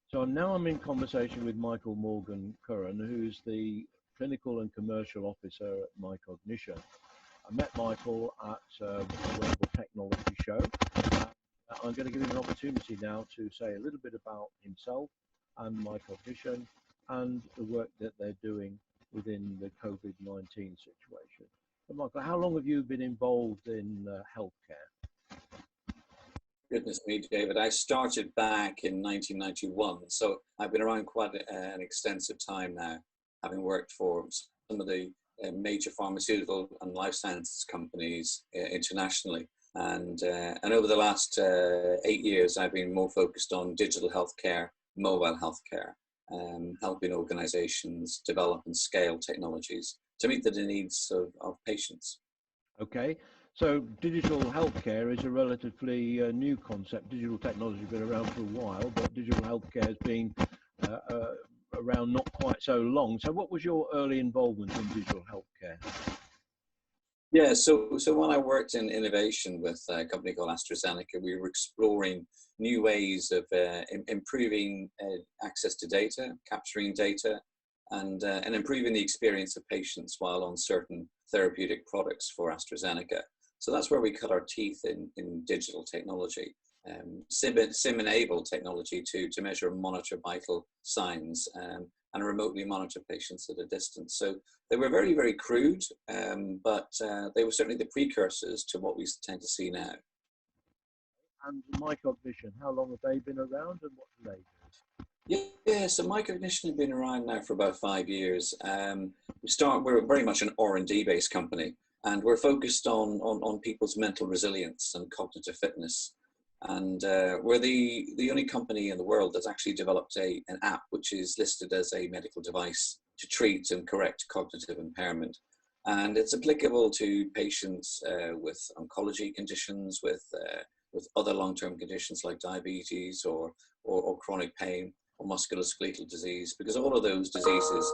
So now I'm in conversation with Morgan Curran, who's the Clinical and Commercial Officer at MyCognition. I met Michael at a wearable technology show. I'm going to give him an opportunity now to say a little bit about himself and MyCognition and the work that they're doing within the COVID-19 situation. So Michael, how long have you been involved in healthcare? Goodness me, David. I started back in 1991, so I've been around quite an extensive time now, having worked for some of the major pharmaceutical and life sciences companies internationally. And over the last 8 years, I've been more focused on digital healthcare, mobile healthcare, helping organizations develop and scale technologies to meet the needs of patients. Okay. So digital healthcare is a relatively new concept. Digital technology has been around for a while, but digital healthcare has been around not quite so long. So what was your early involvement in digital healthcare? Yeah, so when I worked in innovation with a company called AstraZeneca, we were exploring new ways of improving access to data, capturing data, and improving the experience of patients while on certain therapeutic products for AstraZeneca. So that's where we cut our teeth in digital technology, SIM-enabled technology to measure and monitor vital signs and remotely monitor patients at a distance. So they were very, very crude, but they were certainly the precursors to what we tend to see now. And MyCognition, how long have they been around and what do they do? Yeah, so MyCognition has been around now for about 5 years. We're very much an R&D based company, and we're focused on people's mental resilience and cognitive fitness. And we're the only company in the world that's actually developed an app which is listed as a medical device to treat and correct cognitive impairment. And it's applicable to patients with oncology conditions, with other long-term conditions like diabetes or chronic pain or musculoskeletal disease, because all of those diseases,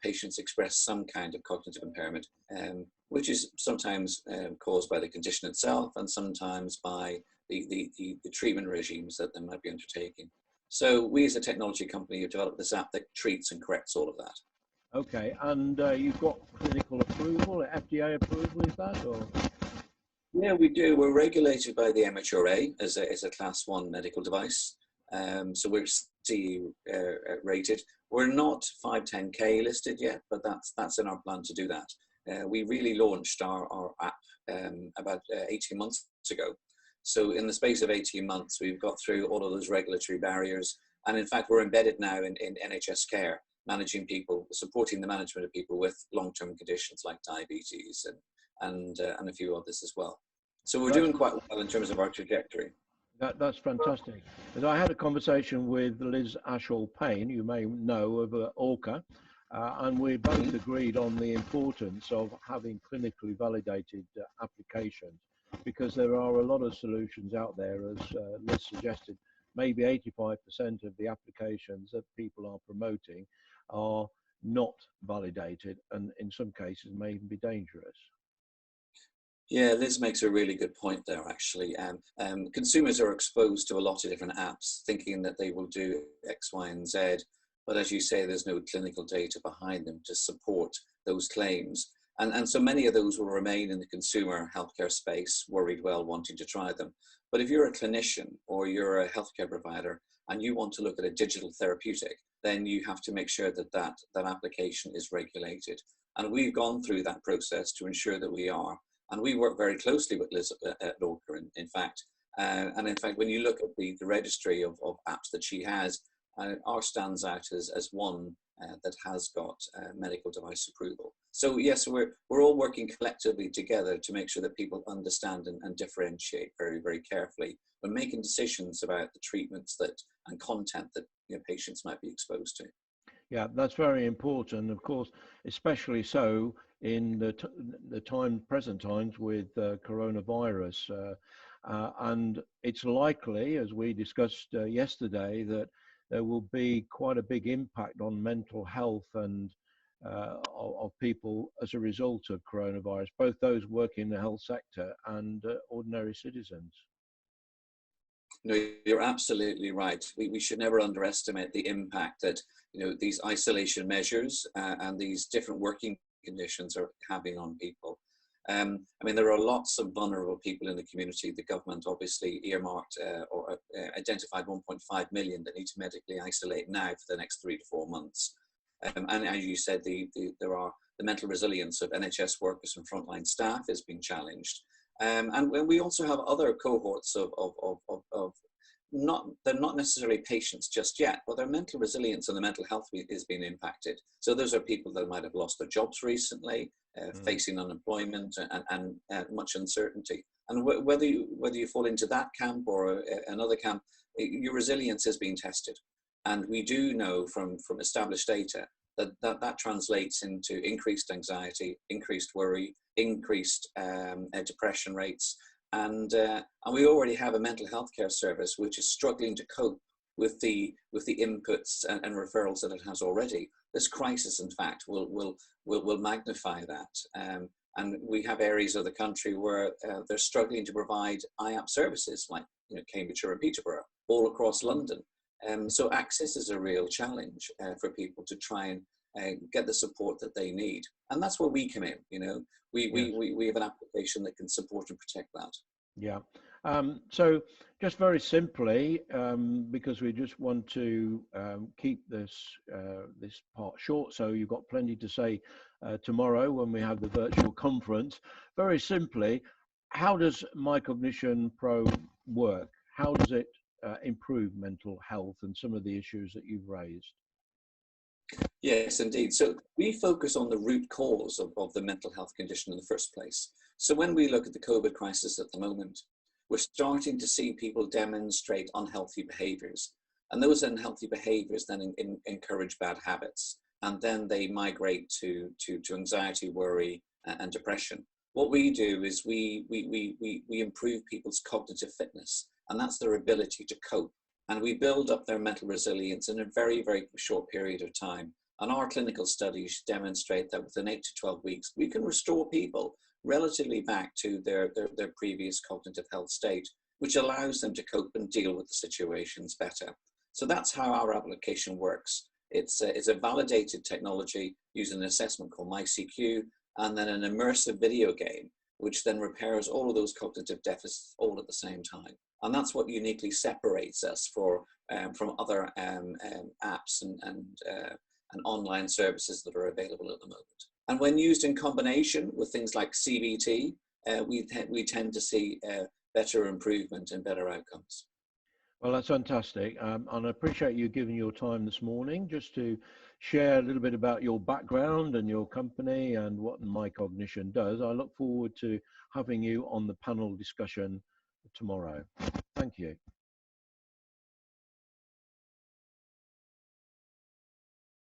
patients express some kind of cognitive impairment, which is sometimes caused by the condition itself and sometimes by the treatment regimes that they might be undertaking. So we as a technology company have developed this app that treats and corrects all of that. Okay, and you've got clinical approval, FDA approval, is that? Or? Yeah, we do. We're regulated by the MHRA as a class 1 medical device. So we're CE rated. We're not 510K listed yet, but that's in our plan to do that. We really launched our app about 18 months ago. So in the space of 18 months, we've got through all of those regulatory barriers. And in fact, we're embedded now in NHS care, managing people, supporting the management of people with long-term conditions like diabetes and a few others as well. So we're doing quite well in terms of our trajectory. That's fantastic. As I had a conversation with Liz Ashall-Payne, you may know of Orca, and we both agreed on the importance of having clinically validated applications, because there are a lot of solutions out there, as Liz suggested. Maybe 85% of the applications that people are promoting are not validated, and in some cases may even be dangerous. Yeah, Liz makes a really good point there, actually. Consumers are exposed to a lot of different apps, thinking that they will do X, Y, and Z. But as you say, there's no clinical data behind them to support those claims. And so many of those will remain in the consumer healthcare space, worried well, wanting to try them. But if you're a clinician or you're a healthcare provider and you want to look at a digital therapeutic, then you have to make sure that application is regulated. And we've gone through that process to ensure that we are. And we work very closely with Liz at Orca, in fact. And in fact, when you look at the registry of apps that she has, ours stands out as one that has got medical device approval. So yes, we're all working collectively together to make sure that people understand and differentiate very, very carefully when making decisions about the treatments and content that patients might be exposed to. Yeah, that's very important. Of course, especially so in the present times with coronavirus. And it's likely, as we discussed yesterday, that there will be quite a big impact on mental health and of people as a result of coronavirus, both those working in the health sector and ordinary citizens. No, you're absolutely right. We should never underestimate the impact that, you know, these isolation measures and these different working conditions are having on people. I mean, there are lots of vulnerable people in the community. The government obviously earmarked or identified 1.5 million that need to medically isolate now for the next 3 to 4 months. And as you said, the mental resilience of NHS workers and frontline staff is being challenged. And we also have other cohorts of they're not necessarily patients just yet, but their mental resilience and their mental health is being impacted. So those are people that might have lost their jobs recently, facing unemployment and much uncertainty. And whether you fall into that camp or another camp, your resilience is being tested. And we do know from established data that translates into increased anxiety, increased worry, increased depression rates. And we already have a mental health care service which is struggling to cope with the inputs and referrals that it has already. This crisis, in fact, will magnify that. And we have areas of the country where they're struggling to provide IAP services, like, you know, Cambridgeshire and Peterborough, all across London. So access is a real challenge for people to try and get the support that they need. And that's where we come in, you know. We have an application that can support and protect that. Yeah. So just very simply, because we just want to keep this part short, so you've got plenty to say tomorrow when we have the virtual conference. Very simply, how does MyCognition Pro work? How does it improve mental health and some of the issues that you've raised? Yes, indeed. So we focus on the root cause of the mental health condition in the first place. So when we look at the COVID crisis at the moment, we're starting to see people demonstrate unhealthy behaviors. And those unhealthy behaviors then encourage bad habits. And then they migrate to anxiety, worry, and depression. What we do is we improve people's cognitive fitness, and that's their ability to cope. And we build up their mental resilience in a very, very short period of time. And our clinical studies demonstrate that within 8 to 12 weeks, we can restore people relatively back to their previous cognitive health state, which allows them to cope and deal with the situations better. So that's how our application works. It's a validated technology using an assessment called MyCQ, and then an immersive video game, which then repairs all of those cognitive deficits all at the same time. And that's what uniquely separates us from other apps and online services that are available at the moment. And when used in combination with things like CBT, we tend to see better improvement and better outcomes. Well, that's fantastic. And I appreciate you giving your time this morning just to share a little bit about your background and your company and what MyCognition does. I look forward to having you on the panel discussion tomorrow. Thank you.